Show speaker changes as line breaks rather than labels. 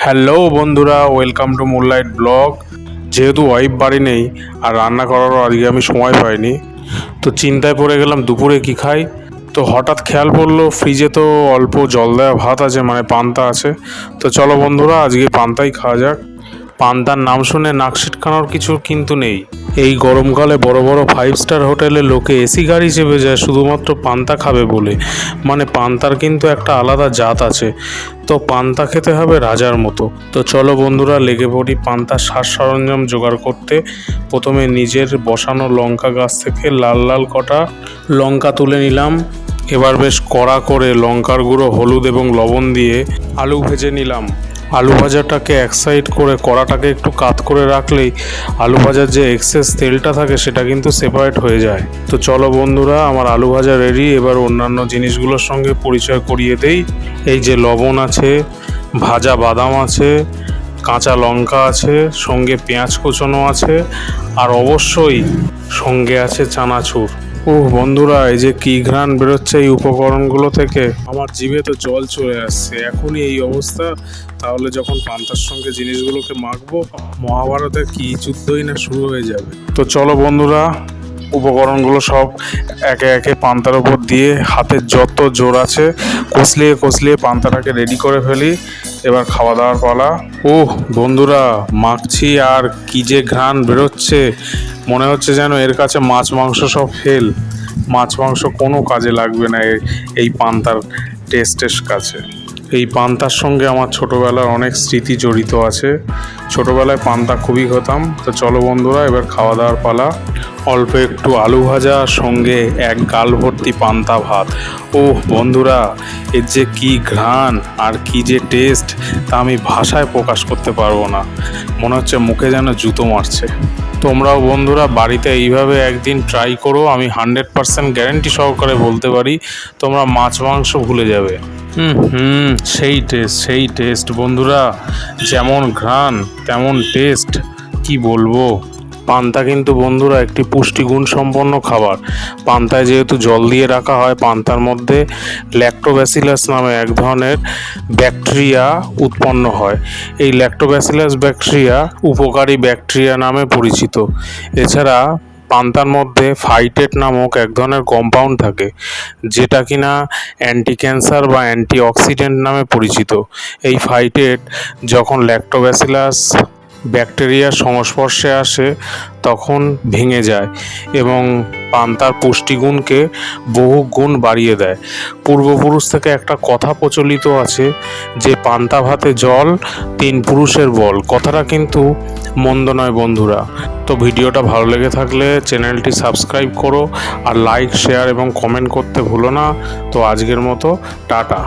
Hello বন্ধুরা, welcome to moonlight blog. যেহেতু wife বাড়ি নেই আর রান্না করারও আজকে আমি সময় পাইনি, তো চিন্তায় পড়ে গেলাম দুপুরে কি খাই। তো হঠাৎ খেয়াল পড়লো ফ্রিজে তো অল্প জল দেওয়া ভাত আছে, মানে পান্তা আছে। তো চলো বন্ধুরা, আজকে পান্তাই খাওয়া যাক। পান্তার নাম শুনে নাক ছিটকানোর কিছু কিন্তু নেই। এই গরমকালে বড় বড় 5 স্টার হোটেলে লোকে এসি গাড়ি চেপে যায় শুধুমাত্র পান্তা খাবে বলে। মানে পান্তার কিন্তু একটা আলাদা জাত আছে। তো পান্তা খেতে হবে রাজার মতো। তো চলো বন্ধুরা, লেগে পড়ি পান্তার সাজ সরঞ্জাম জোগাড় করতে। প্রথমে নিজের বসানো লঙ্কা গাছ থেকে লাল লাল কটা লঙ্কা তুলে নিলাম। এবার বেশ কড়া করে লঙ্কার গুঁড়ো, হলুদ এবং লবণ দিয়ে আলু ভেজে নিলাম। আলু ভাজাটাকে এক সাইড করে কড়াটাকে একটু কাত করে রাখলেই আলু ভাজার যে এক্সেস তেলটা থাকে সেটা কিন্তু সেপারেট হয়ে যায়। তো চলো বন্ধুরা, আমার আলু ভাজা রেডি। এবার অন্যান্য জিনিসগুলোর সঙ্গে পরিচয় করিয়ে দেই। এই যে লবণ আছে, ভাজা বাদাম আছে, কাঁচা লঙ্কা আছে, সঙ্গে পেঁয়াজ কুচনো আছে, আর অবশ্যই সঙ্গে আছে চানাচুর। বন্ধুরা, এই যে কি ঘ্রাণ বেরোচ্ছে এই উপকরণগুলো থেকে, আমার জিভে তো জল চলে আসছে। এখনই এই অবস্থা, তাহলে যখন পান্তার সঙ্গে জিনিসগুলোকে মাখবো, মহাভারতের কি যুদ্ধই না শুরু হয়ে যাবে। তো চলো বন্ধুরা, উপকরণগুলো সব একে একে পান্তার উপর দিয়ে হাতের যত জোর আছে কষলিয়ে কষলিয়ে পান্তাটাকে রেডি করে ফেলি। এবার খাওয়া দাওয়ার পালা। বন্ধুরা, মাখছি আর কি যে ঘ্রাণ বেরোচ্ছে, মনে হচ্ছে যেন এর কাছে মাছ মাংস সব ফেল। মাছ মাংস কোনো কাজে লাগবে না এই পান্তার টেস্টের কাছে। এই পান্তার সঙ্গে আমার ছোটোবেলার অনেক স্মৃতি জড়িত আছে। ছোটোবেলায় পান্তা খুবই খেতাম। তো চলো বন্ধুরা, এবার খাওয়া দাওয়ার পালা। অল্প একটু আলু ভাজা, সঙ্গে এক গাল ভর্তি পান্তা ভাত। বন্ধুরা, এর যে কি ঘ্রাণ আর কি যে টেস্ট, তা আমি ভাষায় প্রকাশ করতে পারবো না। মনে হচ্ছে মুখে যেন জুতো মারছে। তোমরাও বন্ধুরা বাড়িতে এইভাবে একদিন ট্রাই করো। আমি 100% গ্যারেন্টি সহকারে বলতে পারি তোমরা মাছ মাংস ভুলে যাবে। সেই টেস্ট বন্ধুরা, যেমন ঘ্রাণ তেমন টেস্ট, কি বলবো। পান্তা কিন্তু বন্ধুরা একটি পুষ্টিগুণ সম্পন্ন খাবার। পান্তায় যেহেতু জল দিয়ে রাখা হয়, পান্তার মধ্যে ল্যাক্টোব্যাসিলাস নামে এক ধরনের ব্যাকটেরিয়া উৎপন্ন হয়। এই ল্যাক্টোব্যাসিলাস ব্যাকটেরিয়া উপকারী ব্যাকটেরিয়া নামে পরিচিত। এছাড়া পান্তার মধ্যে ফাইটেট নামক এক ধরনের কম্পাউন্ড থাকে, যেটা কিনা অ্যান্টি ক্যান্সার বা অ্যান্টি অক্সিডেন্ট নামে পরিচিত। এই ফাইটেট যখন ল্যাক্টোব্যাসিলাস ব্যাকটেরিয়ার সংস্পর্শে আসে তখন ভেঙে যায় এবং পান্তার পুষ্টিগুণকে বহু গুণ বাড়িয়ে দেয়। পূর্বপুরুষ থেকে একটা কথা প্রচলিত আছে যে পান্তা ভাতে জল 3 পুরুষের বল। কথাটা কিন্তু মন্দ নয় বন্ধুরা। তো ভিডিওটা ভালো লেগে থাকলে চ্যানেলটি সাবস্ক্রাইব করো আর লাইক, শেয়ার এবং কমেন্ট করতে ভুলো না। তো আজকের মতো টাটা।